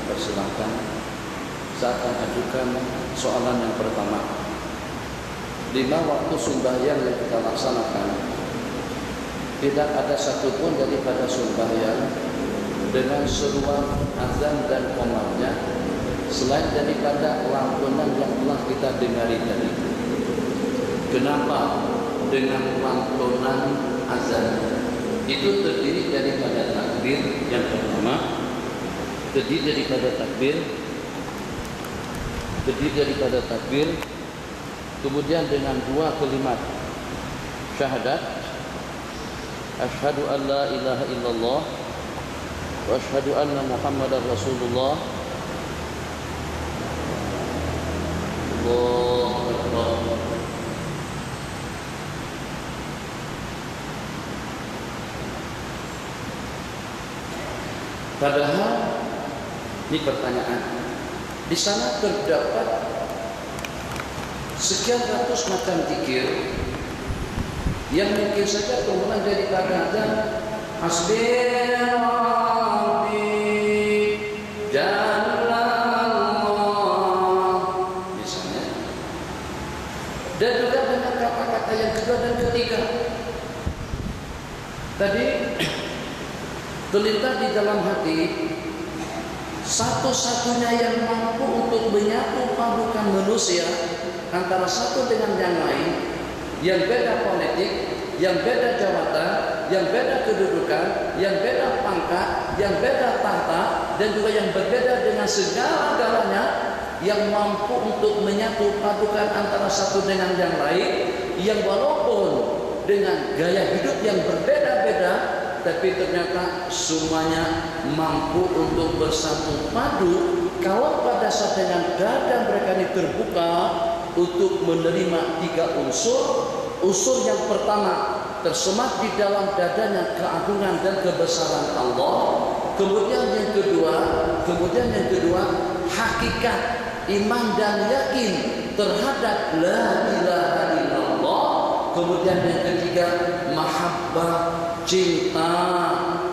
persilahkan. Saya akan ajukan soalan yang pertama. 5 waktu sembahyang yang kita laksanakan, tidak ada satupun daripada sembahyang dengan seruan azan dan qomatnya selain daripada lantunan yang telah kita dengari tadi. Kenapa dengan lantunan azan? Itu terdiri daripada takbir yang pertama, terdiri daripada takbir, kemudian dengan 2 kalimat syahadat, asyhadu an la ilaha illallah wa asyhadu anna muhammadar rasulullah. Allahu akbar. Padahal ini pertanyaan, di sana terdapat sekian ratus macam zikir yang mungkin saja kumpulan daripada azan hasbi rabbi jalallah misalnya, dan juga dengan kata-kata yang kedua dan ketiga tadi terlintas di dalam hati. Satu-satunya yang mampu untuk menyatu padukan manusia antara satu dengan yang lain, yang beda politik, yang beda jabatan, yang beda kedudukan, yang beda pangkat, yang beda tahta, dan juga yang berbeda dengan segala-galanya, yang mampu untuk menyatu padukan antara satu dengan yang lain, yang walaupun dengan gaya hidup yang berbeda-beda, tapi ternyata semuanya mampu untuk bersatu padu kalau pada saat dengan dada mereka ini terbuka untuk menerima 3 unsur. Unsur yang pertama tersemat di dalam dadanya keagungan dan kebesaran Allah. Kemudian yang kedua hakikat iman dan yakin terhadap la ilaha illallah. Kemudian yang ketiga mahabbah, cinta,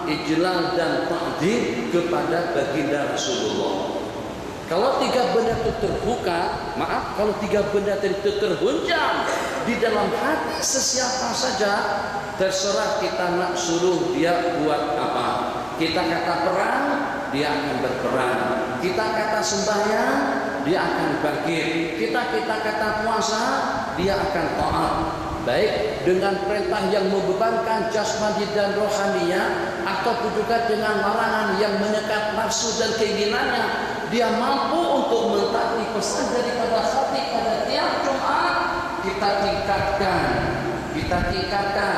ijlal dan ta'zim kepada baginda Rasulullah. Kalau 3 benda itu terbuka, kalau 3 benda itu terhunjam di dalam hati sesiapa saja, terserah kita nak suruh dia buat apa. Kita kata perang, dia akan berperang. Kita kata sembahyang, dia akan bangkit. Kita kata puasa, dia akan taat. Baik dengan perintah yang membebankan jasmani dan rohaninya, ataupun juga dengan larangan yang menyekat nafsu dan keinginannya, dia mampu untuk mentaati pesan daripada hati pada tiap Jumat. Kita tingkatkan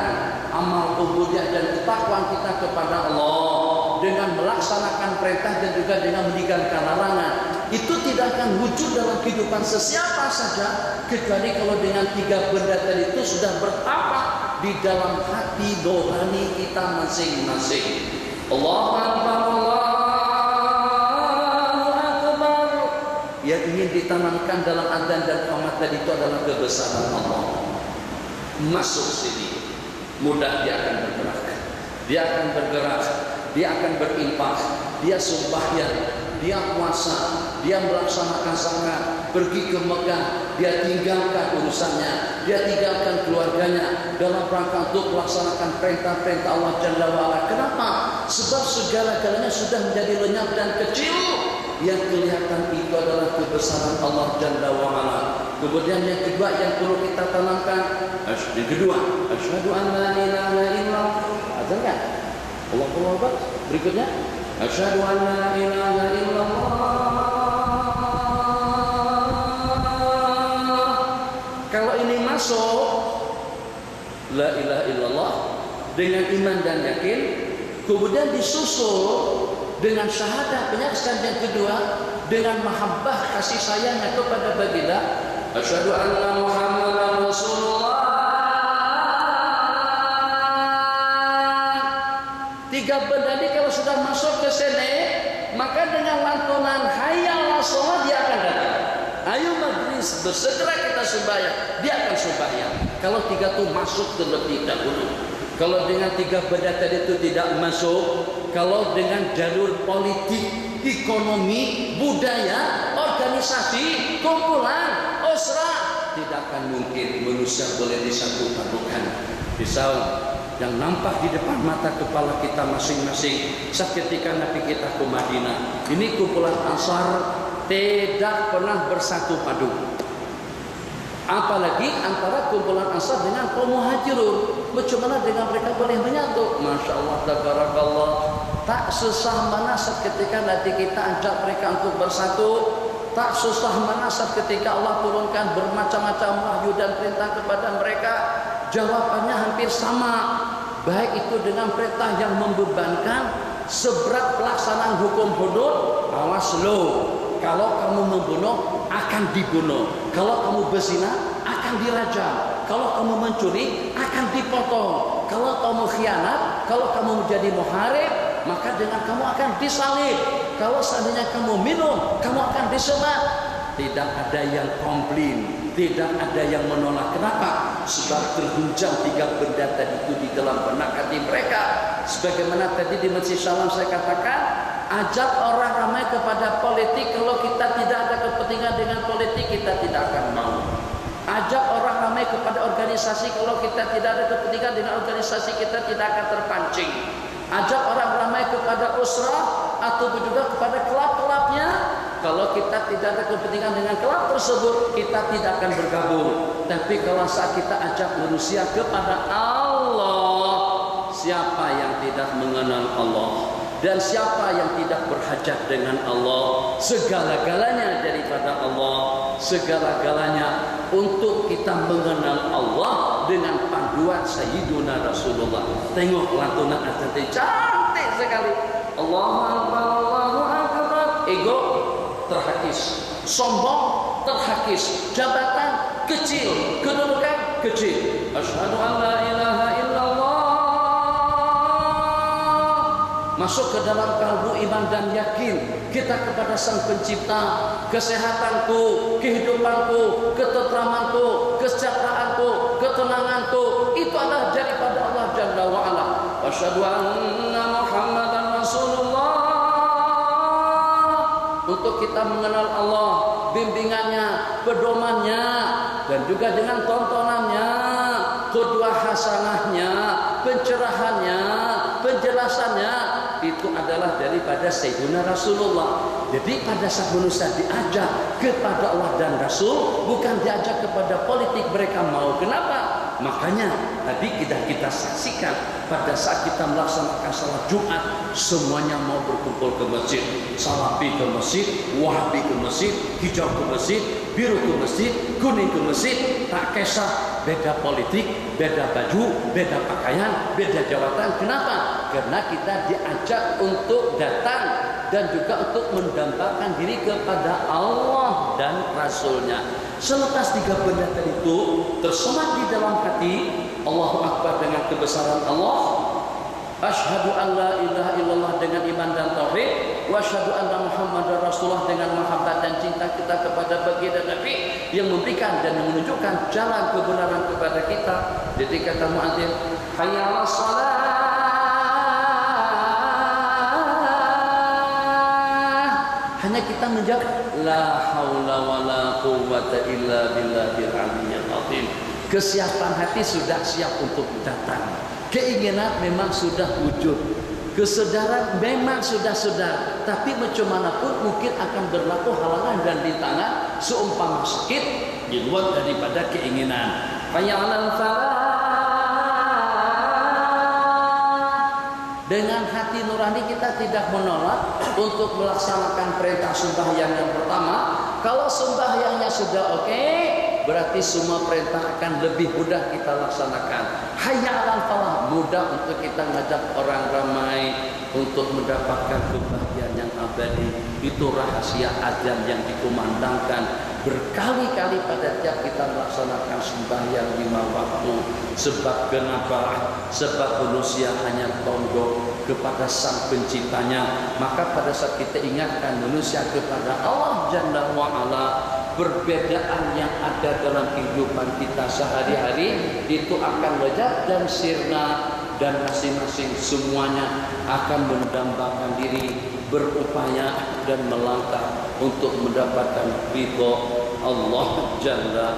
amal ubudiyah dan ketakwaan kita kepada Allah dengan melaksanakan perintah dan juga dengan meninggalkan larangan. Itu tidak akan wujud dalam kehidupan sesiapa saja kecuali kalau dengan 3 benda tadi itu sudah bertapak di dalam hati nurani kita masing-masing. Allahu Akbar, Allahu Akbar. Yang ingin ditanamkan dalam adzan dan qomat tadi itu adalah kebesaran Allah. Masuk sini, mudah dia akan bergerak. Dia akan berinfak, dia sembahyang, dia puasa, dia melaksanakan zakat, pergi ke Mekah, dia tinggalkan urusannya, dia tinggalkan keluarganya dalam rangka untuk melaksanakan perintah-perintah Allah Jalla wa'ala. Kenapa? Sebab segala-galanya sudah menjadi lenyap dan kecil. Yang kelihatan itu adalah kebesaran Allah Jalla wa'ala. Kemudian yang kedua yang perlu kita tanamkan, asyhadu an la ilaha illallah. Azan kan? Allahu Akbar. Berikutnya asyhadu an la ilaha illallah. Kalau ini masuk la ilaha illallah dengan iman dan yakin, kemudian disusul dengan syahadat penyaksian yang kedua dengan mahabbah kasih sayangnya kepada baginda, asyhadu anna muhammadar rasulullah. 3 benda ini kalau sudah masuk ke sini, maka dengan lantunan hayya 'alas shalah dia akan datang. Ayo majlis, bersegera kita sembahyang, dia akan sembahyang. Kalau 3 itu masuk terlebih dahulu. Kalau dengan 3 benda tadi itu tidak masuk, kalau dengan jalur politik ekonomi, budaya, organisasi, kumpulan, usrah. Tidak akan mungkin manusia boleh disatu padukan. Misal yang nampak di depan mata kepala kita masing-masing seketika Nabi kita ke Madinah, ini kumpulan Ansar tidak pernah bersatu padu. Apalagi antara kumpulan Ansar dengan kaum Muhajirun, bagaimana dengan mereka boleh menyatu? Masya Allah, tabarakallah. Tak susah mana seketika nanti kita ajak mereka untuk bersatu. Tak susah mana ketika Allah turunkan bermacam-macam wahyu dan perintah kepada mereka. Jawabannya hampir sama. Baik itu dengan perintah yang membebankan seberat pelaksanaan hukum hudud, awas lo. Kalau kamu membunuh akan dibunuh. Kalau kamu berzina akan dirajam. Kalau kamu mencuri akan dipotong. Kalau kamu khianat, kalau kamu menjadi muharib, maka dengan kamu akan disalib. Kalau seandainya kamu minum, kamu akan disunat. Tidak ada yang komplain, tidak ada yang menolak. Kenapa? Sebab terhunjam tiga benda tadi itu di dalam benak hati mereka. Sebagaimana tadi di Masjid Salam saya katakan, ajak orang ramai kepada politik. Kalau kita tidak ada kepentingan dengan politik, kita tidak akan mau. Ajak orang ramai kepada organisasi. Kalau kita tidak ada kepentingan dengan organisasi, kita tidak akan terpancing. Ajak orang ramai kepada usrah atau juga kepada kelab-kelabnya. Kalau kita tidak ada kepentingan dengan kelab tersebut, kita tidak akan bergabung. Tapi kalau saat kita ajak manusia kepada Allah, siapa yang tidak mengenal Allah dan siapa yang tidak berhajat dengan Allah, segala-galanya daripada Allah, segala-galanya untuk kita mengenal Allah dengan panduan Sayyiduna Rasulullah. Tengok lantunan cantik, cantik sekali. Allahu Akbar, Allahu Akbar. Ego terhakis, sombong terhakis, jabatan kecil, kedudukan kecil. Asyhadu an la ilaha illallah. Masuk ke dalam kalbu iman dan yakin kita kepada Sang Pencipta. Kesehatanku, kehidupanku, ketentramanku, kesejahteraanku, ketenanganku, itu adalah daripada Allah Jalla wa'ala. Asyhadu anna Muhammadan Rasulullah. Untuk kita mengenal Allah, bimbingannya, pedomannya, dan juga dengan tontonannya, qudwah hasanahnya, pencerahannya, penjelasannya, itu adalah daripada Sayyidina Rasulullah. Jadi pada saat manusia diajak kepada Allah dan Rasul, bukan diajak kepada politik, mereka mau. Kenapa? Makanya tadi kita saksikan pada saat kita melaksanakan salat Jumat, semuanya mau berkumpul ke masjid. Salafi ke masjid, Wahabi ke masjid, hijau ke masjid, biru ke masjid, kuning ke masjid. Tak kisah beda politik, beda baju, beda pakaian, beda jabatan. Kenapa? Karena kita diajak untuk datang dan juga untuk mendambakan diri kepada Allah dan Rasulnya. Selepas tiga benda tadi itu tersemat di dalam hati, Allahu Akbar dengan kebesaran Allah, asyhadu an la ilaha illallah dengan iman dan tauhid, wa asyhadu anna Muhammadar Rasulullah dengan mahabbat dan cinta kita kepada baginda Nabi yang memberikan dan menunjukkan jalan kebenaran kepada kita. Jadi kata muadzin, hayya 'alas shalah. Hanya kita menjawab la haula wala quwwata illa billahil aliyyil azim. Kesiapan hati sudah siap untuk datang. Keinginan memang sudah wujud. Kesadaran memang sudah sedar. Tapi macam mana pun mungkin akan berlaku halangan dan rintangan seumpama sakit di luar daripada keinginan. Faya'lan falah. Dengan hati nurani kita tidak menolak untuk melaksanakan perintah sembahyang yang pertama. Kalau sembahyangnya sudah oke, berarti semua perintah akan lebih mudah kita laksanakan. Hayya 'alal falah, mudah untuk kita ngajak orang ramai untuk mendapatkan kebahagiaan yang abadi. Itu rahasia azan yang dikumandangkan berkali-kali pada tiap kita melaksanakan sembahyang 5 waktu. Sebab kenapa? Sebab manusia hanya tunduk kepada Sang Penciptanya. Maka pada saat kita ingatkan manusia kepada Allah Jalla wa'ala, perbedaan yang ada dalam kehidupan kita sehari-hari itu akan lezat dan sirna, dan masing-masing semuanya akan mendambakan diri berupaya dan melangkah untuk mendapatkan ridho Allah Jalla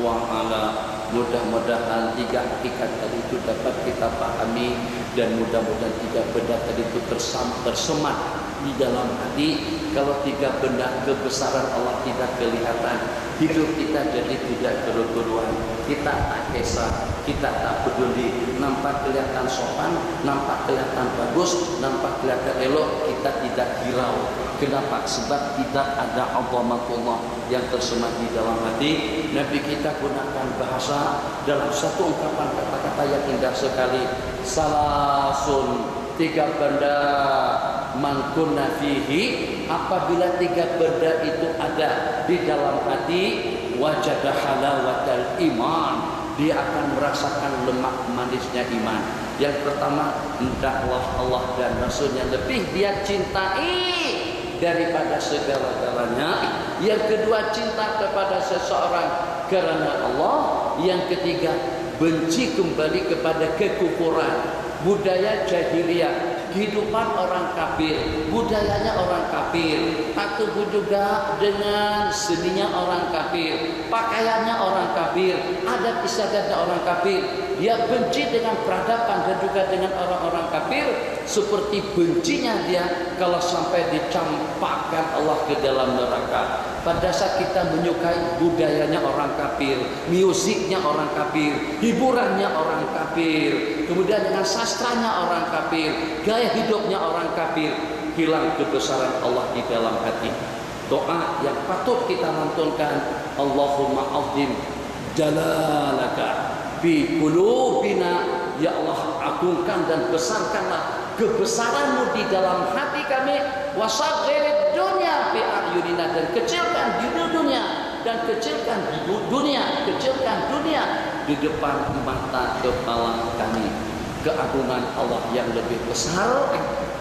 wa Ala. Mudah-mudahan tiga hakikat tadi itu dapat kita pahami, dan mudah-mudahan tiga benda tadi itu tersemat di dalam hati. Kalau tiga benda kebesaran Allah tidak kelihatan, hidup kita jadi tidak keruguruan. Kita tak kisah, kita tak peduli. Nampak kelihatan sopan, nampak kelihatan bagus, nampak kelihatan elok, kita tidak hirau. Kenapa? Sebab tidak ada azamatullah yang tersemat di dalam hati. Nabi kita gunakan bahasa dalam satu ungkapan kata-kata yang indah sekali. Salasun, tiga benda man kunna fihi, apabila tiga benda itu ada di dalam hati, wajada halawatal iman, dia akan merasakan lemak manisnya iman. Yang pertama, hendaklah Allah dan Rasulnya lebih dia cintai daripada segala-galanya. Yang kedua, cinta kepada seseorang karena Allah. Yang ketiga, benci kembali kepada kekufuran, budaya jahiliyah, kehidupan orang kafir, budayanya orang kafir, atau juga dengan seninya orang kafir, pakaiannya orang kafir, adat istiadatnya orang kafir. Dia benci dengan peradaban dan juga dengan orang-orang kafir, seperti bencinya dia kalau sampai dicampakkan Allah ke dalam neraka. Pada saat kita menyukai budayanya orang kafir, musiknya orang kafir, hiburannya orang kafir, kemudian dengan sastranya orang kafir, gaya hidupnya orang kafir, hilang kebesaran Allah di dalam hati. Doa yang patut kita lantunkan, Allahumma azim jalalaka fi qulubina, ya Allah agungkan dan besarkanlah kebesaranmu di dalam hati kami, wasaghir dunya fi ayunina, dan kecilkan di dunia, dan kecilkan di dunia, kecilkan dunia di depan mata kepala kami. Keagungan Allah yang lebih besar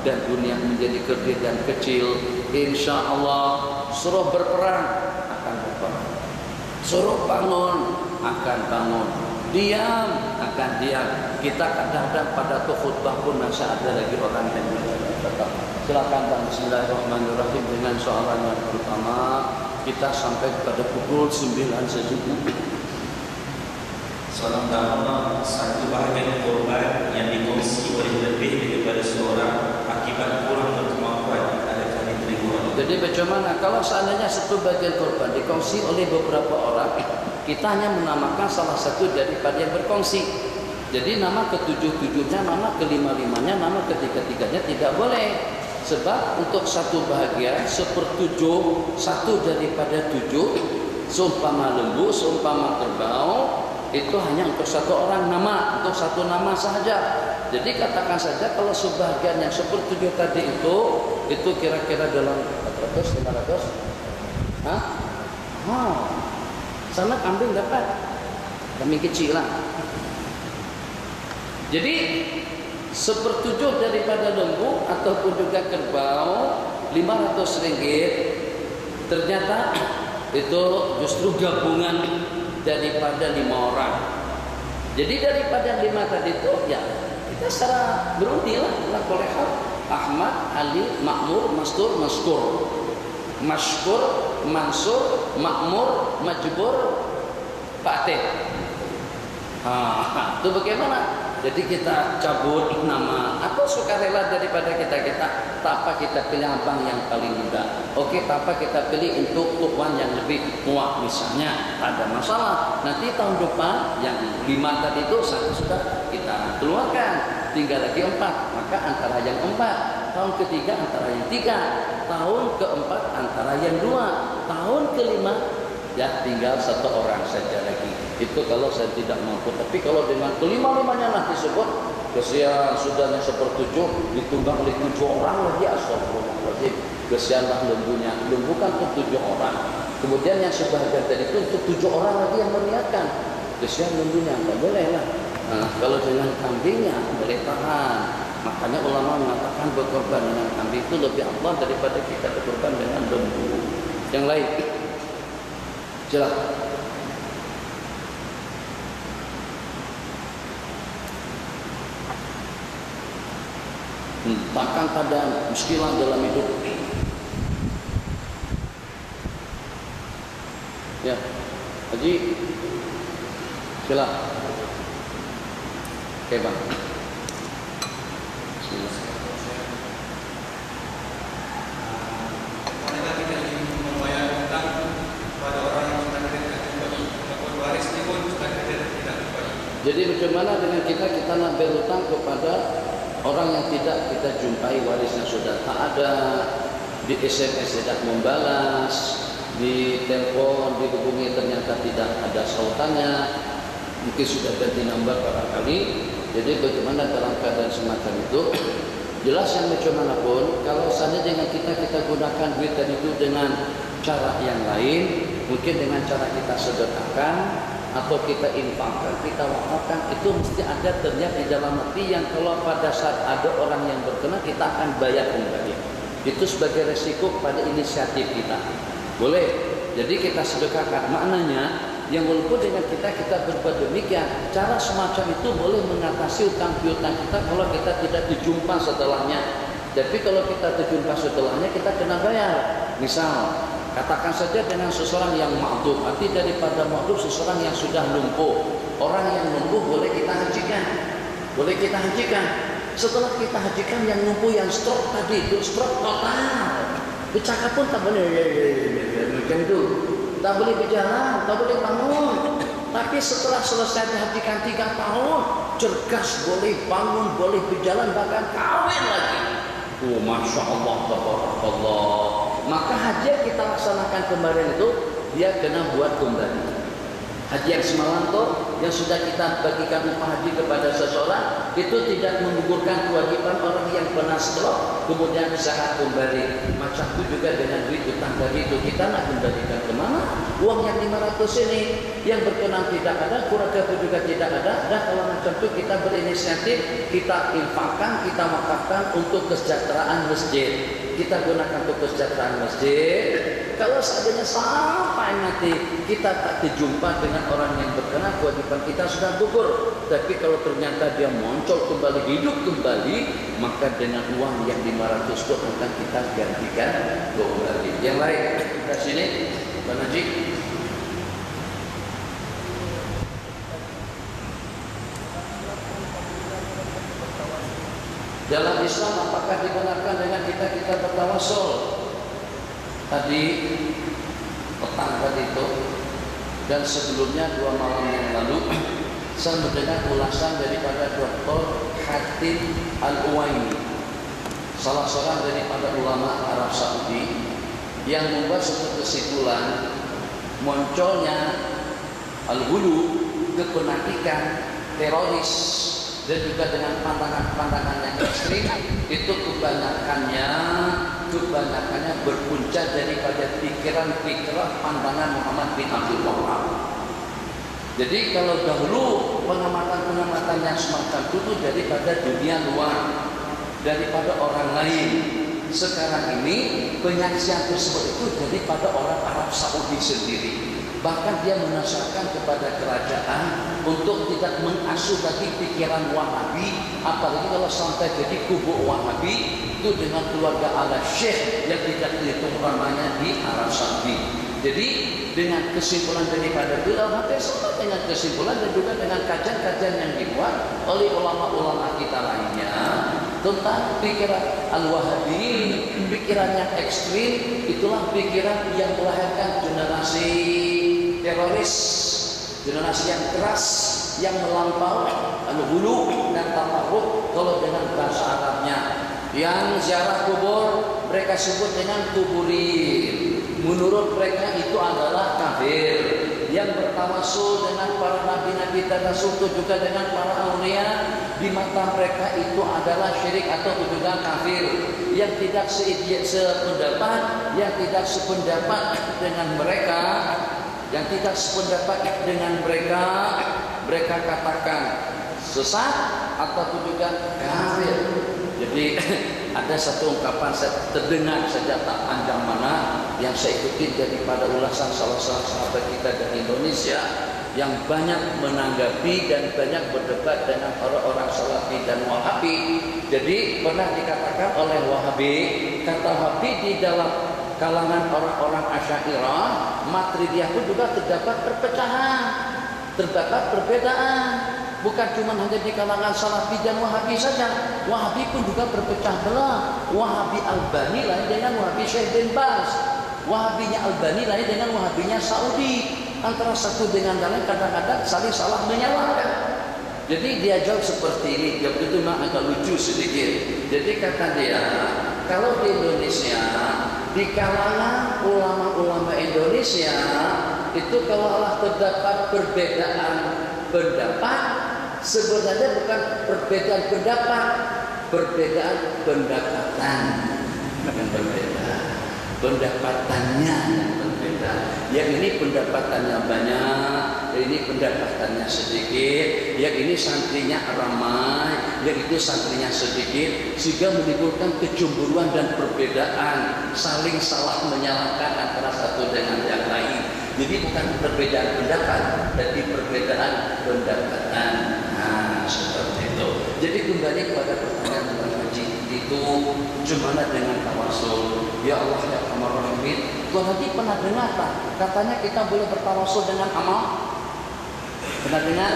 dan dunia menjadi kerdil dan kecil. Insya Allah suruh berperang akan berperang, suruh bangun akan bangun, diam akan diam. Kita kadang-kadang pada khutbah pun masih ada lagi orang yang tetap. Silakan Bang, bismillahirrahmanirrahim, dengan soalan yang pertama. Kita sampai pada pukul 9 sesudah. Soalan pertama, satu bahagian korban yang dikongsi oleh lebih daripada seorang akibat kurang berkemampuan, adakah diterima? Jadi bagaimana kalau seandainya satu bagian korban dikongsi oleh beberapa orang, kita hanya menamakan salah satu daripada yang berkongsi. Jadi nama ketujuh-tujuhnya, nama kelima-limanya, nama ketiga-tiganya tidak boleh. Sebab untuk satu bahagian sepertujuh, satu daripada tujuh, seumpama lembu, seumpama kerbau, itu hanya untuk satu orang nama, untuk satu nama saja. Jadi katakan saja kalau sebahagian yang sepertujuh tadi itu kira-kira dalam 400, 500. Hah? Oh. Sana kambing dapat, kambing kecil lah. Jadi sepertujuh daripada lembu ataupun juga kerbau 500 ringgit, ternyata itu justru gabungan daripada 5 orang. Jadi daripada 5 tadi itu ya kita secara berundi lah kolehal. Ahmad, Ali, Makmur, Mastur, Maskur, Maskur, Mansur, Makmur, Majbur, Fatih. Itu bagaimana? Jadi kita cabut nama atau sukarela daripada kita tak apa kita pilih abang yang paling muda. Oke, tak apa kita pilih untuk tuan yang lebih muak misalnya, tak ada masalah. Nanti tahun depan yang 5 tadi itu sudah kita keluarkan, tinggal lagi 4. Maka antara yang 4, tahun ketiga antara yang 3, tahun keempat antara yang 2, tahun kelima ya tinggal 1 orang saja lagi. Itu kalau saya tidak mampu. Tapi kalau dengan kelima-limanya nanti disebut, kesian sudahnya sepertujuh ditumbang oleh 7 orang lagi, astagfirullahaladzim. Kesianlah lembunya. Lembu kan untuk 7 orang. Kemudian yang sebahagian tadi itu untuk 7 orang lagi yang meniatkan. Kesian lembunya, tak boleh lah. Nah, kalau dengan kambingnya boleh tahan. Makanya ulama mengatakan berkorban dengan kambing itu lebih afdal daripada kita berkorban dengan lembu. Yang lain, jelas. Takkan ada muskilah dalam hidup. Ya, Haji, silakan. Oke bang. Wanita tidak membayar hutang pada orang yang sudah tidak kembali, ataupun warisnya pun sudah tidak kembali. Jadi bagaimana dengan kita nak berhutang kepada orang yang tidak kita jumpai warisnya sudah tak ada, di SMS tidak membalas, di telepon dihubungi ternyata tidak ada sautannya, mungkin sudah ganti nomor barangkali. Jadi bagaimana dalam keadaan semacam itu? Jelas yang bagaimanapun, kalau seandainya dengan kita gunakan duit tadi itu dengan cara yang lain, mungkin dengan cara kita sedekahkan atau kita infakkan, kita wakafkan, itu mesti ada ternyata di dalam hati yang kalau pada saat ada orang yang berkenan kita akan bayar kembali. Itu sebagai resiko pada inisiatif kita. Boleh. Jadi kita sedekahkan. Maknanya yang walaupun dengan kita berbuat demikian, cara semacam itu boleh mengatasi utang piutang kita kalau kita tidak dijumpa setelahnya. Tapi kalau kita dijumpa setelahnya kita kena bayar. Misal, katakan saja dengan seseorang yang ma'dhuf, arti daripada ma'dhuf seseorang yang sudah lumpuh. Orang yang lumpuh boleh kita hajikan. Boleh kita hajikan. Setelah kita hajikan yang lumpuh, yang stroke tadi itu stroke total. Bercakap pun tak boleh macam itu. Tak boleh berjalan, tak boleh bangun. Tapi setelah selesai dihajikan 3 tahun, cergas, boleh bangun, boleh berjalan, bahkan kawin lagi. Oh, Masya Allah, tabarakallah. Maka haji yang kita laksanakan kemarin itu, dia kena buat kembali. Haji yang semalam itu, yang sudah kita bagikan upah haji kepada seseorang, itu tidak menggugurkan kewajiban orang yang pernah stroke, kemudian sehat kembali. Macam itu juga dengan duit utang tadi itu, kita nak kembalikan kemana? Uang yang 500 ini, yang berkenan tidak ada, keluarga itu juga tidak ada. Dan kalau macam itu kita berinisiatif, kita infakkan, kita wakafkan untuk kesejahteraan masjid. Kita gunakan untuk kesejahteraan masjid. Kalau seandainya sampai nanti kita tak dijumpa dengan orang yang berkenan, kewajiban kita sudah gugur. Tapi kalau ternyata dia muncul kembali, hidup kembali, maka dengan uang yang 500 itu akan kita gantikan kembali. Yang lain, kita sini, Pak Najib. Dalam Islam apakah dibenarkan dengan kita bertawasul? Tadi petang tadi itu dan sebelumnya 2 malam yang lalu saya mendengar ulasan daripada Dr. Hatim Al-Uwaini, salah seorang daripada ulama Arab Saudi, yang membuat satu kesimpulan munculnya al-ghulu, kepenatikan, teroris, dan juga dengan pandangan-pandangan yang ekstrim itu kebanyakannya berpunca daripada pikiran-pikiran pandangan Muhammad bin Abdul Wahab. Jadi kalau dahulu pengamatan-pengamatan yang semacam itu daripada dunia luar, daripada orang lain. Sekarang ini penyaksian tersebut itu daripada orang Arab Saudi sendiri. Bahkan dia menasihatkan kepada kerajaan untuk tidak mengasuh lagi pikiran Wahabi, apalagi kalau sampai jadi kubu Wahabi itu dengan keluarga al-Syekh yang tidak dihitung ramanya di Arab Saudi. Jadi dengan kesimpulan daripada beliau hampir sama dengan kesimpulan dan juga dengan kajian-kajian yang dibuat oleh ulama-ulama kita lainnya tentang pikiran al-Wahabi, pikiran yang ekstrim, itulah pikiran yang melahirkan generasi teroris, generasi yang keras, yang melampau, al-ghulu dan tafarruq kalau dengan bahasa Arabnya. Yang ziarah kubur mereka sebut dengan kuburin. Menurut mereka itu adalah kafir. Yang bertawasul dengan para nabi-nabi termasuk juga dengan para aulia, di mata mereka itu adalah syirik atau juga kafir. Yang tidak sependapat, yang tidak sependapat dengan mereka, yang tidak sependapat dengan mereka, mereka katakan sesat atau juga kafir. Jadi ada satu ungkapan saya terdengar saja tak panjang mana yang saya ikuti daripada ulasan salah seorang sahabat kita dari Indonesia. yang banyak menanggapi dan banyak berdebat dengan orang-orang Salafi dan Wahabi. Jadi pernah dikatakan oleh Wahabi, kata Wahabi di dalam kalangan orang-orang Asy'ariyah, Maturidiyah pun juga terdapat perpecahan, terdapat perbedaan. Bukan cuma hanya di kalangan Salafi dan Wahabi saja. Wahabi pun juga berpecah belah. Wahabi Albani lain dengan Wahabi Syekh bin Baz. Wahabinya Albani lain dengan Wahabinya Saudi. Antara satu dengan lain kadang-kadang saling salah menyalahkan. Jadi dia jawab seperti ini, jawab itu memang agak lucu sedikit. Jadi kata dia, kalau di Indonesia, di kalangan ulama-ulama Indonesia itu kalau Allah terdapat perbedaan pendapat, sebenarnya bukan perbedaan pendapat, perbedaan pendapatan, bukan berbeda, pendapatannya yang berbeda. Yang ini pendapatannya banyak, ini pendapatannya sedikit, yang ini santrinya ramai, yang itu santrinya sedikit, sehingga menimbulkan kecemburuan dan perbedaan, saling salah menyalahkan antara satu dengan yang lain. Jadi bukan perbedaan pendapat, tapi perbedaan pendapatan. Nah, seperti itu. Jadi kembali kepada pertanyaan Tuan Haji, itu gimana dengan tawasul? Ya Allah ya Arhamar Rahimin. Tuan Haji pernah dengar tak? Katanya kita boleh bertawasul dengan amal. Pernah dengar?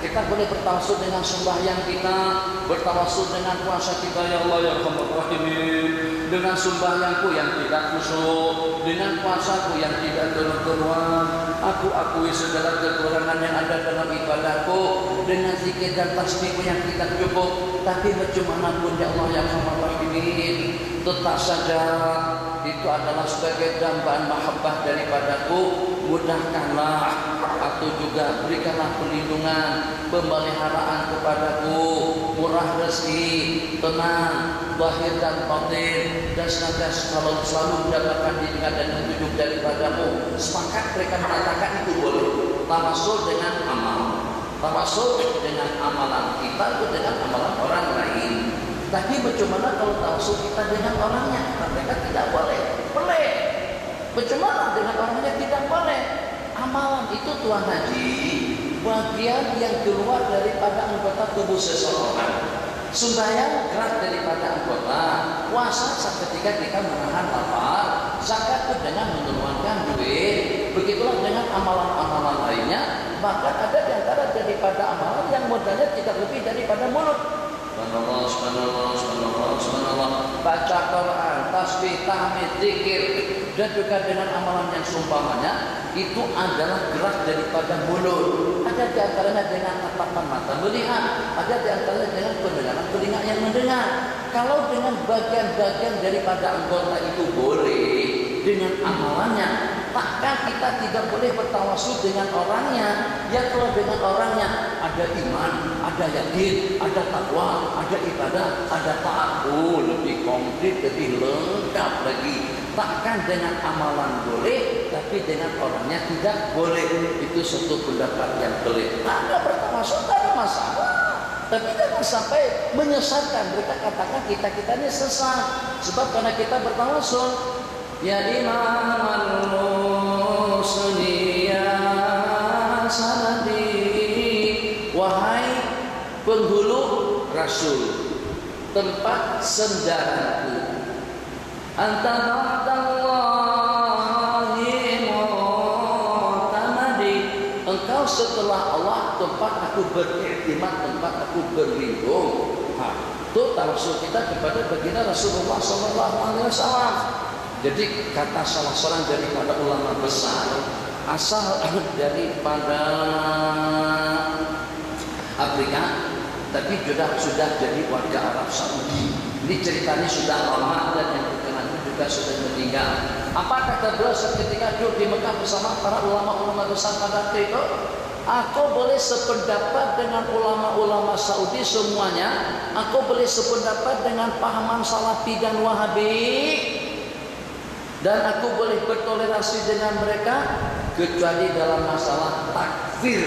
Kita boleh bertawasul dengan sembahyang kita, bertawasul dengan puasa kita. Ya Allah ya Arhamar Rahimin. Dengan sembahyangku yang tidak khusyuk, dengan puasaku yang tidak keruan, aku akui segala kekurangan yang ada dalam ibadahku, dengan zikir dan tasbihku yang tidak cukup. Tapi bagaimana pun ya Allah yang Arhamar Rahimin, tetap saja itu adalah sebagai dambaan mahabbah daripadaku. Mudahkanlah atau juga berikanlah perlindungan, pemeliharaan kepadaku, murah rezeki, tenang, zahir dan batin, dan senantiasa selalu mendapatkan bimbingan dan petunjuk daripadamu. Sepakat mereka mengatakan itu boleh. Tawasul dengan amal, tawasul dengan amalan kita, itu dengan amalan orang lain. Tapi bagaimana kalau tawasul kita dengan orangnya? Mereka tidak boleh. Boleh. Bagaimana dengan orangnya? Tidak boleh. Amalan itu Tuan Haji bagian yang keluar daripada anggota tubuh seseorang. Sembahyang gerak daripada anggota, puasa ketika kita menahan lapar, zakat itu dengan mengeluarkan duit. Begitulah dengan amalan-amalan lainnya. Bahkan ada di antara daripada amalan yang modalnya tidak lebih daripada mulut. Subhanallah, subhanallah, subhanallah, subhanallah. Baca Quran, tasbih, tahmid, zikir, dan juga dengan amalan yang seumpamanya itu adalah gerak daripada mulut. Ada di antaranya dengan tatapan mata melihat, ada di antaranya dengan pendengaran telinga yang mendengar. Kalau dengan bagian-bagian daripada anggota itu boleh dengan amalannya, takkan kita tidak boleh bertawasul dengan orangnya. Ya kalau dengan orangnya ada iman, ada yakin, ada takwa, ada ibadah, ada taat, lebih komplit, lebih lengkap lagi. Takkan dengan amalan boleh, tapi dengan orangnya tidak boleh. Itu satu pendapat yang pelik. Anda bertawasul tak ada masalah, tapi jangan sampai menyesatkan. Mereka katakan kita ini sesat, sebab karena kita bertawasul. Ya Imam al-Musni ya sanadi, wahai penghulu Rasul, tempat sendaranku, anta ba'dallahi mu'tamadi, engkau setelah Allah tempat aku beriktimat, tempat aku berlindung. Itu tawasul kita kepada baginda Rasulullah SAW. Jadi kata salah seorang daripada ulama besar, asal daripada Afrika, tapi sudah jadi warga Arab Saudi. Ini ceritanya sudah lama dan yang terkenal juga sudah meninggal. Apa kata beliau ketika duduk di Mekah bersama para ulama-ulama besar pada waktu itu? Aku boleh sependapat dengan ulama-ulama Saudi semuanya. Aku boleh sependapat dengan pahaman Salafi dan Wahabi. Dan aku boleh bertoleransi dengan mereka kecuali dalam masalah takfir,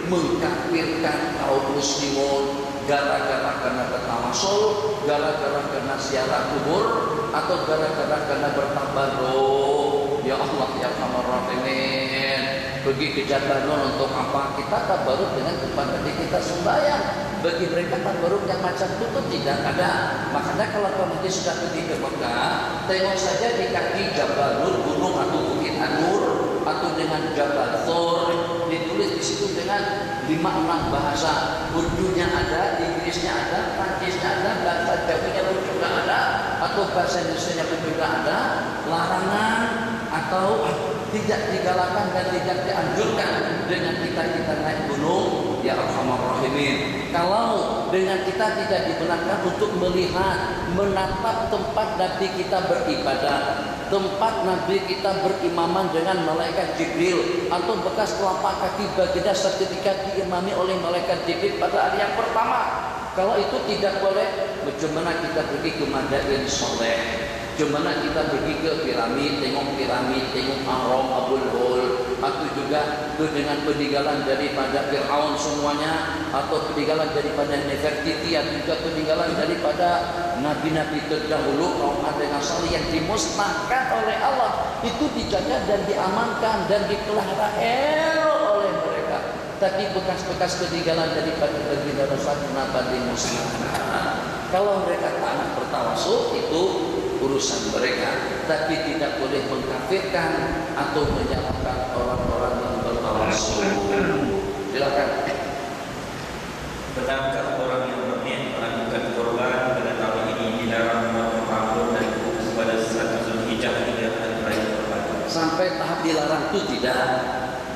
mengkafirkan kaum muslimun gara-gara karena bertawasul, gara-gara karena ziarah kubur, atau gara-gara karena bertabarruk. Ya Allah ya Arhamar Rahimin. pergi ke Jabal Nur untuk apa? Kita tabaruk dengan tempat tadi kita sembahyang. Bagi mereka tabaruk yang macam itu tidak ada. Makanya kalau kau nanti sudah pergi ke Mekah, tengok saja di kaki Jabal Nur, gunung atau bukit An-Nur, atau dengan Jabal Thor, ditulis di situ dengan 5-6 bahasa. Urdunya ada, Inggrisnya ada, Prancisnya ada, bahasa Jawanya pun juga ada, atau bahasa Indonesia pun juga ada. Larangan atau tidak digalakkan dan tidak dianjurkan dengan kita naik gunung, ya Arhamar Rahimin. Kalau dengan kita tidak dibenarkan untuk melihat, menatap tempat Nabi kita beribadah, tempat Nabi kita berimaman dengan malaikat Jibril, atau bekas telapak kaki baginda seketika diimami oleh malaikat Jibril pada hari yang pertama. Kalau itu tidak boleh, bagaimana kita pergi ke Madain Soleh? Bagaimana kita pergi ke piramid, tengok Ahram, Abul Hol, atau juga itu dengan peninggalan daripada Fir'aun semuanya, atau peninggalan daripada Nefertiti, atau juga peninggalan daripada nabi-nabi terdahulu kaum Ad dengan Salih yang dimusnahkan oleh Allah, itu dijaga dan diamankan dan dipelihara oleh mereka. Tapi bekas-bekas peninggalan daripada baginda Rasulullah dimusnahkan. Kalau mereka tak nak bertawasul, itu urusan mereka, tapi tidak boleh mengkafirkan atau menyalahkan orang-orang yang bertawasul. Silakan. Benarkah orang yang berniat melakukan korban pada tahun ini dilarang membangun dan pada 1 Zulhijjah hingga hari raya kurban? Sampai tahap dilarang itu tidak.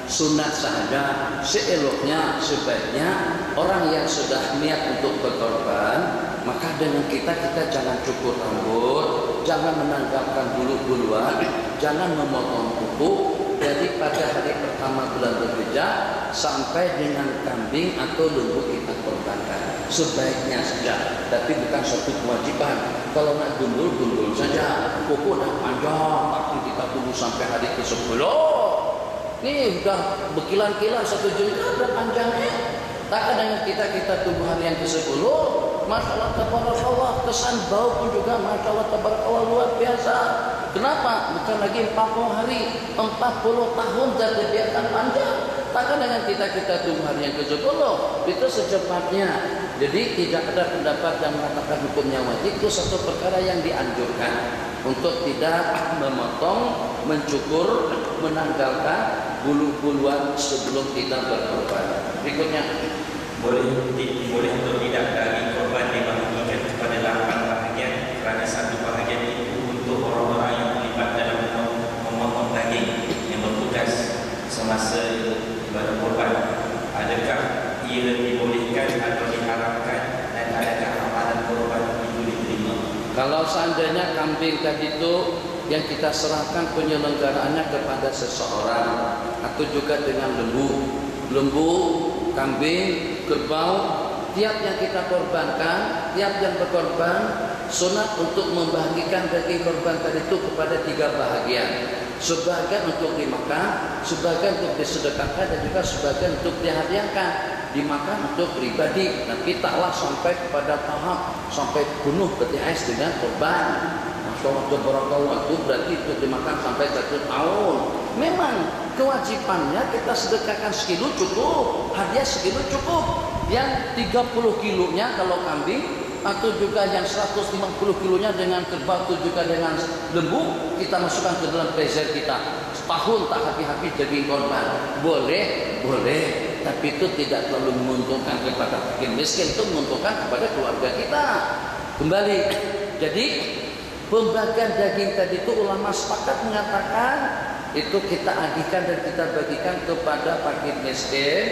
Sunat saja. Seeloknya, sebaiknya orang yang sudah niat untuk berkorban, maka dengan kita jangan cukur rambut, jangan menanggalkan bulu-buluan, jangan memotong kuku dari pada hari pertama bulan Dzulhijjah sampai dengan kambing atau lembu kita korbankan. Sebaiknya saja, tapi bukan suatu kewajiban. Kalau nak gundul saja, kuku nak panjang, tapi kita tunggu sampai hari ke-10. Ini sudah berkilan-kilan 1 jengkal dan panjangnya. Tak dengan kita tunggu hari yang ke-10. Masya Allah, tabarakallah, kesan bau pun juga Masya Allah, tabarakallah, luar biasa. Kenapa? Bukan lagi 40 hari, 40 tahun dan dibiarkan panjang. Takkan dengan kita tunggu hari yang ke-10, itu secepatnya. Jadi tidak ada pendapat yang mengatakan hukumnya wajib. Itu satu perkara yang dianjurkan untuk tidak memotong, mencukur, menanggalkan bulu-buluan sebelum kita berkorban. Berikutnya, boleh untuk tidak daging korban dibagikan kepada 8 bahagian, kerana 1 bahagian itu untuk orang-orang yang terlibat dalam memotong daging yang bertugas semasa ibadah korban. Adakah ia dibolehkan atau diharamkan, dan adakah amalan korban itu diterima? kalau seandainya kambing tadi itu yang kita serahkan penyelenggaraannya kepada seseorang, atau juga dengan lembu, kambing, kerbau, tiap yang kita korbankan, tiap yang berkorban, sunat untuk membagikan daging korban tadi itu kepada 3 bahagian. Sebagian untuk dimakan, sebagian untuk disedekahkan, dan juga sebagian untuk dihadiahkan. Dimakan untuk pribadi, tapi taklah sampai kepada tahap sampai penuh peti ais dengan korban. Masya Allah, itu berarti itu dimakan sampai 1 tahun. Memang kewajibannya kita sedekahkan sekilo cukup, hadiah sekilo cukup. Yang 30 kilonya kalau kambing, atau juga yang 150 kilonya dengan kerbau, atau juga dengan lembu, kita masukkan ke dalam freezer kita. Setahun tak habis-habis daging korban. Boleh, tapi itu tidak terlalu menguntungkan kepada fakir miskin, itu menguntungkan kepada keluarga kita. Kembali, jadi pembagian daging tadi itu ulama sepakat mengatakan itu kita agihkan dan kita bagikan kepada fakir miskin,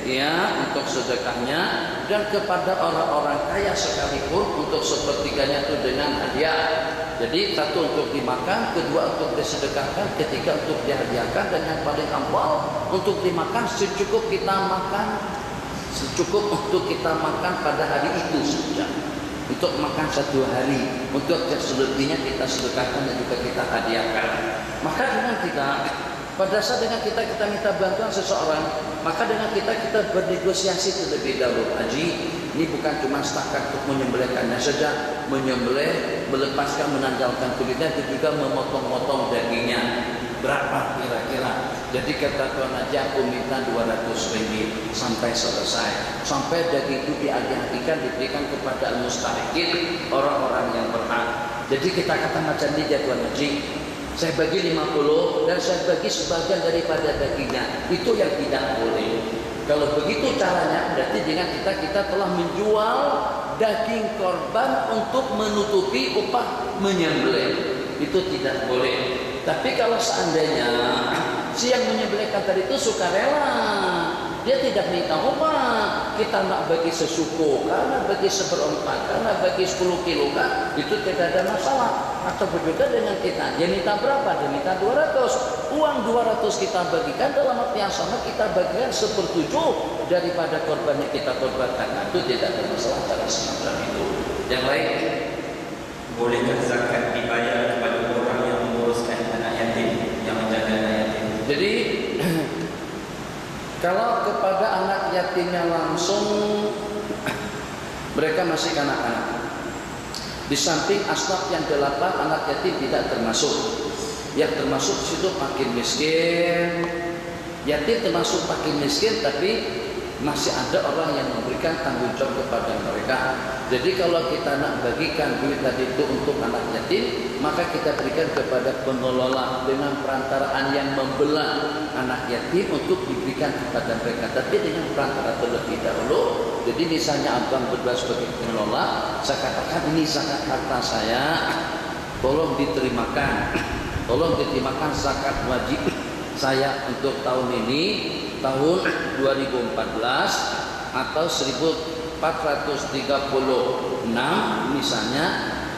ya, untuk sedekahnya, dan kepada orang-orang kaya sekalipun untuk sepertiganya itu dengan hadiah. Jadi 1 untuk dimakan, 2 untuk disedekahkan, 3 untuk dihadiahkan, dan yang paling awal untuk dimakan secukup kita makan, secukup untuk kita makan pada hari itu saja. Untuk makan 1 hari, untuk yang selebihnya kita sedekahkan dan juga kita hadiahkan. Maka dengan kita, pada saat dengan kita minta bantuan seseorang, maka dengan kita bernegosiasi terlebih dahulu. Haji, ini bukan cuma setakat untuk menyembelihkannya saja, menyembelih, melepaskan, menanggalkan kulitnya, dan juga memotong-motong dagingnya. Berapa kira-kira? Jadi kata Tuan Haji, aku minta 200 ringgit sampai selesai. Sampai daging itu dialih-alihkan, diberikan kepada al-mustahiqin, orang-orang yang berhak. Jadi kita kata macam ini ya Tuan Haji, saya bagi 50 dan saya bagi sebagian daripada dagingnya. Itu yang tidak boleh. Kalau begitu caranya, berarti dengan kita telah menjual daging korban untuk menutupi upah menyembelih. Itu tidak boleh. Tapi kalau seandainya si yang menyembelihkan tadi itu sukarela, dia tidak minta upah, kita nak bagi sesuku, karena bagi seperempat, karena bagi 10 kilo kan, itu tidak ada masalah. Atau berbeda dengan kita, dia minta berapa? Dia minta 200. Uang 200 kita bagikan, dalam arti yang sama kita bagikan 1/7 daripada korban yang kita korbankan. Nah, itu tidak ada masalah cara semacam itu. Yang lain, bolehkah zakat dibayar kepada orang yang menguruskan anak yatim, yang menjaga anak yatim? jadi kalau kepada anak yatimnya langsung, mereka masih kanak-kanak. Di samping asbab yang 8, anak yatim tidak termasuk. Yang termasuk situ fakir miskin. Yatim termasuk fakir miskin, tapi masih ada orang yang memberikan tanggung jawab kepada mereka. Jadi kalau kita nak bagikan duit tadi itu untuk anak yatim, maka kita berikan kepada pengelola dengan perantaraan yang membelah anak yatim untuk diberikan kepada mereka, tapi dengan perantara terlebih dahulu. Jadi misalnya abang berdua sebagai pengelola, saya katakan ini zakat harta saya, tolong diterimakan, tolong diterimakan zakat wajib saya untuk tahun ini, tahun 2014 atau 1436 misalnya,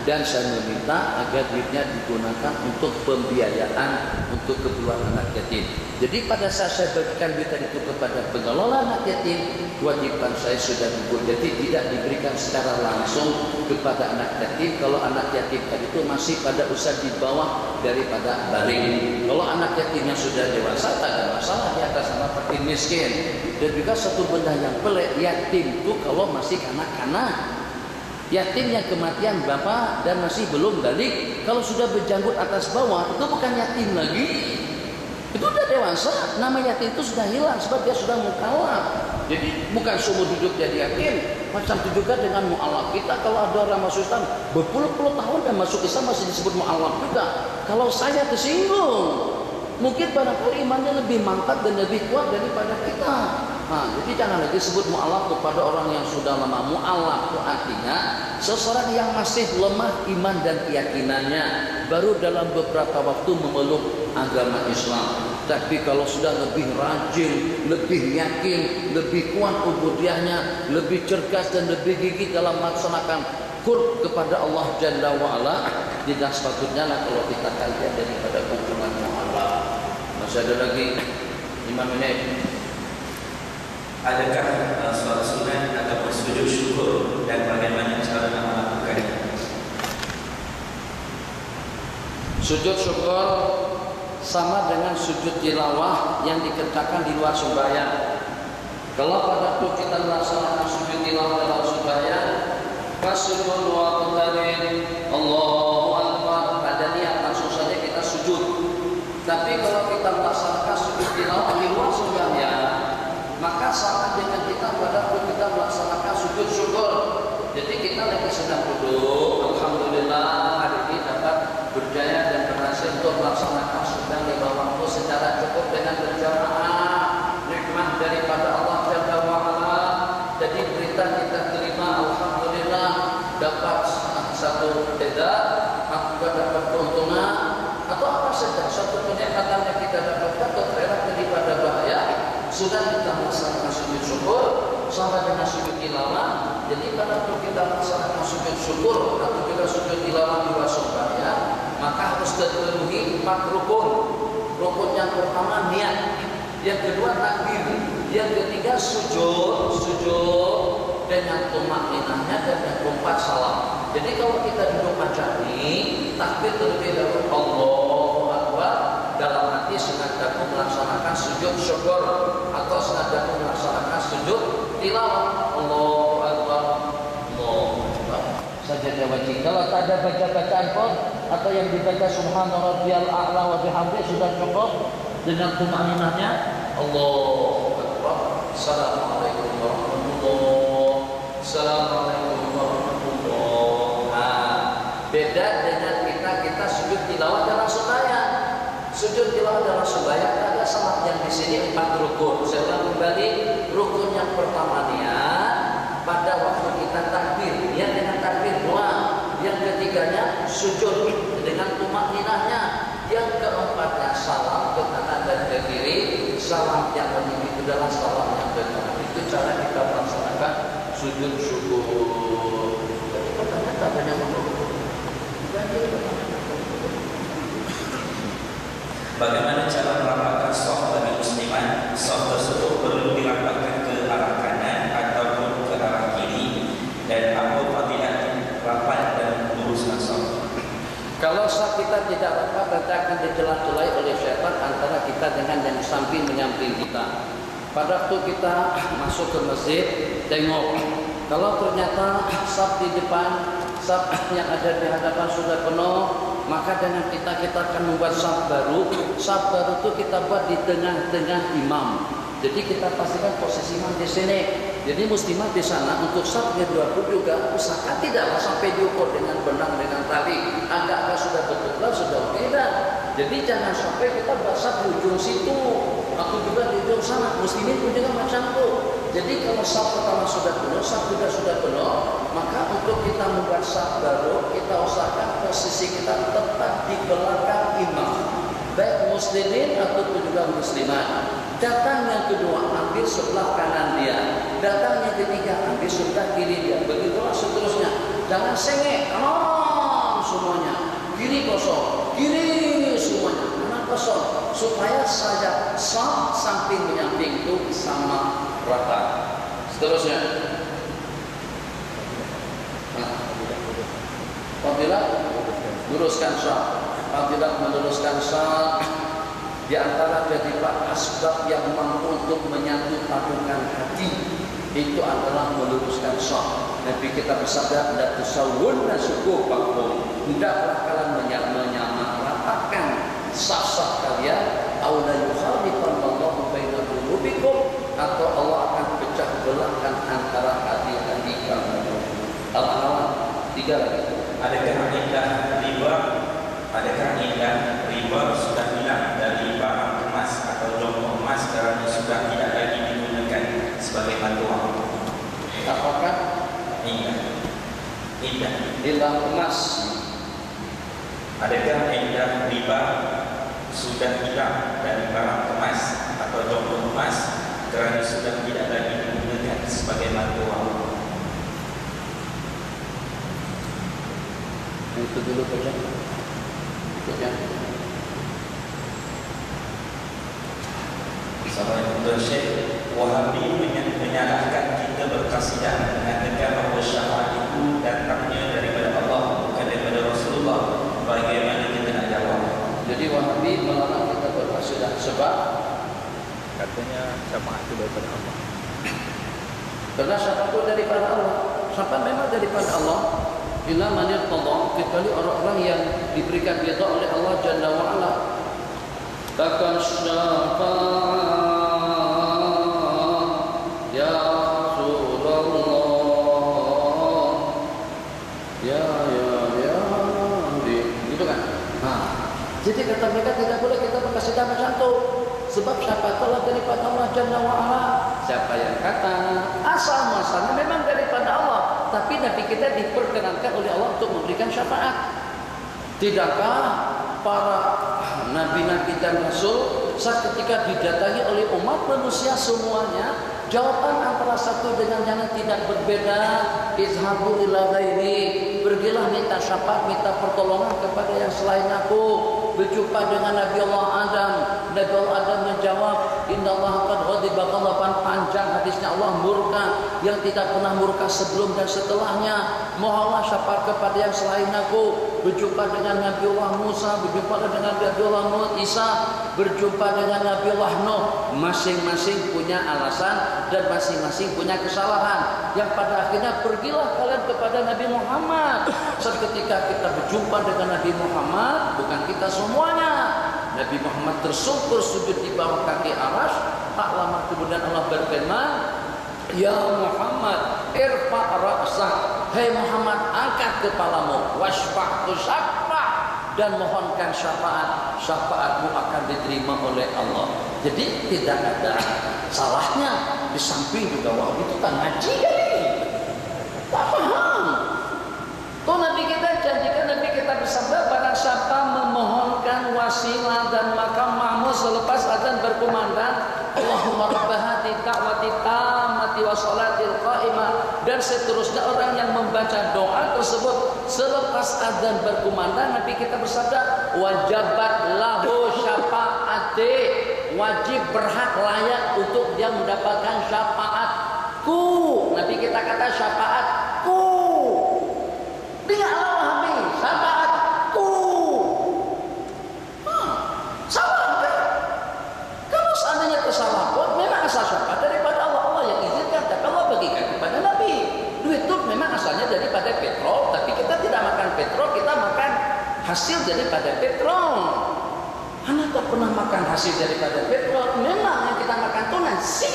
dan saya meminta agar duitnya digunakan untuk pembiayaan untuk keperluan anak yatim. Jadi pada saat saya bagikan duit itu kepada pengelola anak yatim, kewajiban saya sudah gugur. Jadi tidak diberikan secara langsung kepada anak yatim kalau anak yatim tadi itu masih pada usia di bawah daripada balik. Kalau anak yatimnya sudah dewasa, tak ada masalah, di atas sama fakir miskin. Dan juga satu benda yang pelik, yatim itu kalau masih kanak-kanak, yatim yang kematian bapak dan masih belum balik, kalau sudah berjanggut atas bawah, itu bukan yatim lagi, itu sudah dewasa. Nama yatim itu sudah hilang sebab dia sudah mukallaf. Jadi bukan seumur hidup jadi yatim. Macam itu juga dengan mu'alaf kita. Kalau ada orang masuk Islam berpuluh-puluh tahun dan masuk Islam masih disebut mu'alaf juga. Kalau saya tersinggung, mungkin barangkali imannya lebih mantap dan lebih kuat daripada kita. Nah, jadi jangan lagi sebut mu'alaf kepada orang yang sudah lama. Mu'alaf itu artinya seseorang yang masih lemah iman dan keyakinannya, baru dalam beberapa waktu memeluk agama Islam. Tapi kalau sudah lebih rajin, lebih yakin, lebih kuat ubudiyahnya, lebih cerdas dan lebih gigih dalam melaksanakan qurb kepada Allah Jalla wa'ala, tidak sepatutnya lah kalau kita kalian daripada hukuman mu'alaf. Masih ada lagi 5 menit. Adakah sholat sunat ataupun sujud syukur, dan bagaimana cara melakukannya? Sujud syukur sama dengan sujud tilawah yang dikerjakan di luar sembahyang. Kalau pada waktu kita melaksanakan sujud tilawah dalam sembahyang, fasujud wa qadarin Allahu Akbar, pada niat langsung saja kita sujud. Tapi kalau kita melaksanakan sujud tilawah di luar sembahyang, maka sama dengan kita pada waktu kita melaksanakan sujud syukur. Jadi kita lagi sedang duduk, alhamdulillah hari ini dapat berjaya dan berhasil untuk melaksanakan sunnah lima waktu secara cukup dengan berjamaah, nikmat daripada Allah Jalla wa'ala. Jadi berita kita terima, alhamdulillah dapat satu edah, juga dapat keuntungan atau apa saja, satu kenikmatan yang kita dapatkan atau terelak daripada bahaya. Sudah kita melaksanakan sujud syukur sama dengan sujud tilawah. Jadi pada waktu kita melaksanakan sujud syukur atau juga sujud tilawah di luar sembahyang, maka harus terpenuhi 4 rukun. Rukun yang pertama niat, yang kedua takbir, yang ketiga sujud dengan tumakninahnya, dan yang keempat salam. Jadi kalau kita duduk macam ini, takbir terlebih dahulu Allahu Akbar, dalam hati sengaja melaksanakan sujud syukur atau sengaja melaksanakan sujud tilawah. Allahu Akbar, Allahu Akbar sajadah wajib. Kalau tak ada baca-bacaan pun atau yang dibaca subhana rabbiyal a'la wa bihamdihi sudah cukup. dengan tumaninahnya. Allahu Akbar. Assalamualaikum warahmatullahi. Assalamualaikum warahmatullahi. Nah, beda dengan kita sujud tilawah dalam sembahyang. Sujud tilawah dalam sembahyang ada salat yang di sini 4 rukun. Saya ulang kembali, rukun yang pertama niat pada waktu kita takbir, niat dengan takbir doang. Yang ketiganya sujud dengan tumakninahnya. Yang keempatnya salam ke kanan dan ke kiri. Salam yang penting itu adalah salam yang benar. Itu cara kita melaksanakan sujud syukur. Tapi pertanyaan tak banyak Bagaimana cara melapangkan shaf bagi musliman? Shaf tersebut perlu dilapangkan ke arah kanan ataupun ke arah kiri, dan apa fadilah rapat dan meluruskan shaf? Kalau shaf kita tidak rapat, nanti akan dicelah-celai oleh syaitan antara kita dengan yang samping menyamping kita. Pada waktu kita masuk ke masjid, tengok kalau ternyata shaf di depan, shaf yang ada di hadapan sudah penuh, maka dengan kita akan membuat shaf baru. Shaf baru itu kita buat di tengah-tengah imam. Jadi kita pastikan posisi imam di sini. Jadi muslimah di sana untuk shaf kedua pun juga usahakan tidaklah sampai diukur dengan benang dengan tali. Agak sudah betul sudah oke dah. Jadi jangan sampai kita buat shaf di ujung situ atau juga di ujung sana. Muslimin pun juga macam itu. Jadi kalau shaf pertama sudah penuh, shaf juga sudah penuh, maka untuk kita membuat shaf baru, kita usahakan posisi kita tepat di belakang imam, baik muslimin ataupun juga muslimat. Datang yang kedua, ambil sebelah kanan dia. Datang yang ketiga, ambil sebelah kiri dia. Begitulah seterusnya. Jangan sengek, kanan semuanya. Kiri kosong, kiri semuanya, kanan kosong. Supaya saja shaf samping menyamping itu sama rata. Seterusnya. Apabila luruskan shaf, apabila meluruskan shaf, di antara daripada asbab yang mampu untuk menyatu padukan hati itu adalah meluruskan shaf. Nabi kita bersabda, la tusawwunna sufufakum, hendaklah kalian menyamaratakan shaf-shaf kalian, aw la yukhalifanallahu baina qulubikum, atau Allah akan pecah belahkan antara hati-hati kamu. Al-An'am 3 lagi. Adakah indah riba? Adakah indah riba sudah hilang dari barang emas atau jongkok emas kerana sudah tidak lagi digunakan sebagai bantuan? Apakah Indah hilang emas? Adakah indah riba sudah hilang dari barang emas atau jongkok emas kerana sudah tidak lagi digunakan sebagai bantuan? Itu dulu saja. Assalamualaikum Syekh. Wahabi menyalahkan kita berkasidah mengatakan bahawa syafaat itu datangnya daripada Allah bukan daripada Rasulullah. Bagaimana kita nak jawab? Jadi Wahabi melarang kita berkasidah sebab katanya syafaat itu daripada Allah. karena syafaat itu daripada Allah. Syafaat memang daripada Allah. Illa man irtada, kecuali orang-orang yang diberikan ridha oleh Allah Jalla wa Ala. Takkan syafaat ya Rasulullah, ya gitu kan. Jadi kata mereka tidak boleh kita berkasidah macam itu. Sebab syafaat Allah daripada Allah Jalla wa Ala. Siapa yang kata asal muasalnya memang daripada Allah, tapi Nabi kita diperkenankan oleh Allah untuk memberikan syafaat. Tidakkah para nabi-nabi dan rasul saat ketika didatangi oleh umat manusia semuanya, jawaban antara satu dengan yang lain tidak berbeda. Izhabu ila ghairi, pergilah minta syafaat, minta pertolongan kepada yang selain aku. Berjumpa dengan Nabi Allah Adam. Nabi Allah Adam menjawab, Inna Allah qad ghadiba ghadaban, panjang hadisnya, Allah murka yang tidak pernah murka sebelum dan setelahnya. Mohonlah syafaat kepada yang selain aku. Berjumpa dengan Nabi Allah Musa, berjumpa dengan Nabi Allah Isa, berjumpa dengan Nabi Allah Nuh. Masing-masing punya alasan dan masing-masing punya kesalahan. Yang pada akhirnya pergilah kalian kepada Nabi Muhammad. Seketika kita berjumpa dengan Nabi Muhammad, bukan kita semuanya. Nabi Muhammad tersungkur sujud di bawah kaki Arash. Tak lama kemudian Allah berfirman, Ya Muhammad, irfa ra'sak. Hai Muhammad, angkat kepalamu. Washfa' tushaffa', dan mohonkan syafaat. Syafaatmu akan diterima oleh Allah. Jadi tidak ada salahnya. Di samping juga, wah itu kan ngaji kali. Tak paham. Tuh Nabi kita janjikan, Nabi kita bersabda, barang siapa memohonkan wasilah dan makam mahmud selepas azan berkumandang, Allahumma rabba hadhihi da'wati tammati wa sholatil qa'imah, dan seterusnya, orang yang membaca doa tersebut selepas azan berkumandang, Nabi kita bersabda, wajabat lahu syafaati, wajib berhak layak untuk dia mendapatkan syafaatku. Nabi kita kata syafaatku. Dia Allah habis syafaatku. Salah kan? Kalau seandainya tersalah pun memang asal syafaat daripada Allah. Allah yang izinkan, tapi Allah bagikan kepada Nabi. Duit itu memang asalnya daripada petrol, tapi kita tidak makan petrol, kita makan hasil daripada petrol. Anak tak pernah makan hasil daripada petrol. Memang yang kita makan itu nasi,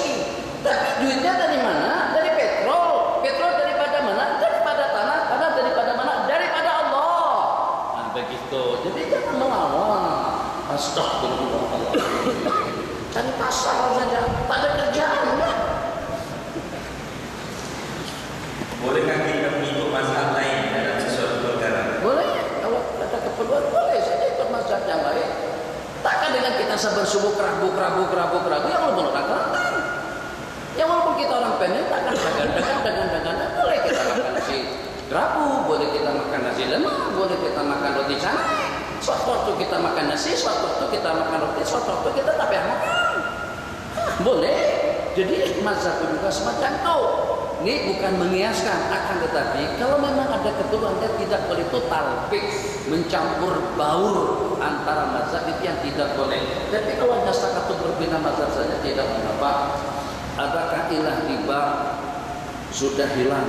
tapi duitnya dari mana? Dari petrol. Petrol daripada mana? Daripada tanah. Tanah daripada mana? Daripada Allah. Nah begitu. Jadi jangan melawan. Astagfirullah. Cari pasar saja, tak ada kerjaan. Bolehkah kita mengikut mazhab lain dalam sesuatu perkara? Boleh. Kalau ada keperluan boleh saja ikut mazhab yang lain. Takkan dengan kita bersubuh kerabu yang walaupun orang kelantan. Yang walaupun kita orang pendek, takkan dagang, boleh kita makan nasi kerabu, boleh kita makan nasi lemak, boleh kita makan roti canai. Suatu waktu kita makan nasi, suatu waktu kita makan roti, suatu waktu kita tak payah makan. Boleh. Jadi mazhab juga semacam itu. Ini bukan mengiaskan, akan tetapi kalau memang ada keperluan, dia tidak boleh total fix, mencampur baur antara mazhab itu yang tidak boleh. Tapi kalau hanya satu berbeda mazhab saja tidak mengapa. Adakah ilah riba sudah hilang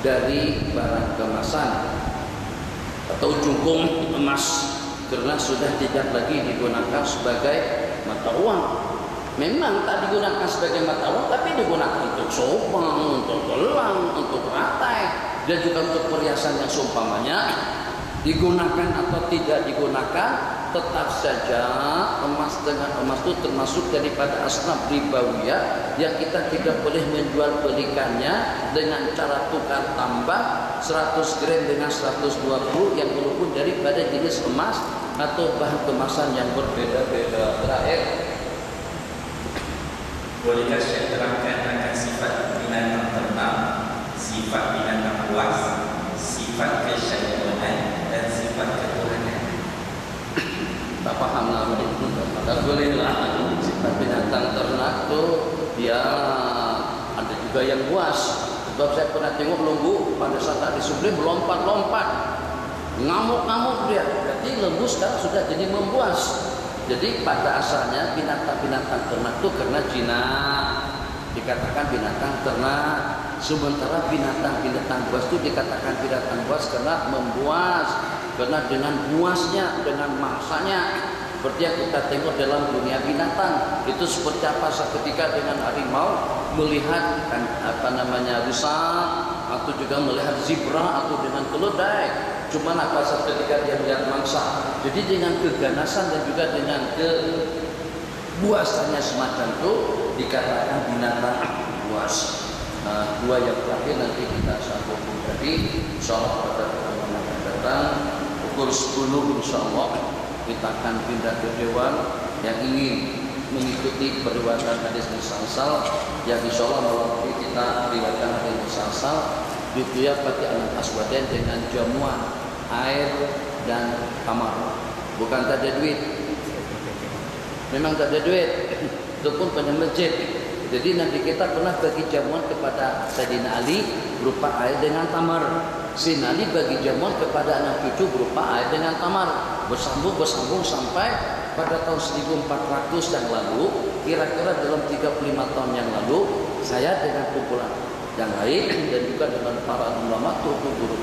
dari barang kemasan atau jungkung emas karena sudah tidak lagi digunakan sebagai mata uang? Memang tak digunakan sebagai mata uang, tapi digunakan untuk sopang, untuk gelang, untuk rantai, dan juga untuk perhiasan yang seumpamanya. Digunakan atau tidak digunakan, tetap saja emas dengan emas itu termasuk daripada asnaf ribawiyah yang kita tidak boleh menjual belikannya dengan cara tukar tambah 100 gram dengan 120 yang walaupun daripada jenis emas atau bahan kemasan yang berbeda-beda. Terakhir, bolehkah saya terangkan akan sifat binatang ternak, sifat binatang buas, sifat kesyaitanan dan sifat ketuhanan? tak paham lah, tak boleh lah. Sifat binatang ternak tu dia ada juga yang buas. Sebab saya pernah tengok lembu pada saat disembelih melompat-lompat, ngamuk-ngamuk dia. Berarti lembu sekarang sudah jadi membuas. Jadi pada asalnya binatang-binatang ternak itu karena jinak, dikatakan binatang ternak. Sementara binatang-binatang buas itu dikatakan binatang buas karena membuas, karena dengan buasnya, dengan mangsanya. Seperti yang kita tengok dalam dunia binatang, itu seperti apa seketika dengan harimau melihat rusa, atau juga melihat zebra, atau dengan keledai. Cuman apa seketika dia melihat mangsa. Jadi dengan keganasan dan juga dengan kebuasannya semacam itu dikatakan binatang buas. Nah, dua yang terakhir nanti kita sambung tadi, insyaallah pada pertemuan yang akan datang pukul 10 insyaallah kita akan pindah ke dewan yang ingin mengikuti periwayatan hadis musalsal yang insyaallah malam ini kita riwayatkan hadis musalsal Bidya Pati Alam Aswaden dengan jamuan air dan kamar. Bukan tak ada duit, memang tak ada duit, itu pun punya masjid. Jadi Nabi kita pernah bagi jamuan kepada Sayyidina Ali berupa air dengan tamar. Sayyidina Ali bagi jamuan kepada anak cucu berupa air dengan tamar. Bersambung sampai pada tahun 1400 yang lalu, kira-kira dalam 35 tahun yang lalu, saya dengan kumpulan yang lain dan juga dengan para ulama, guru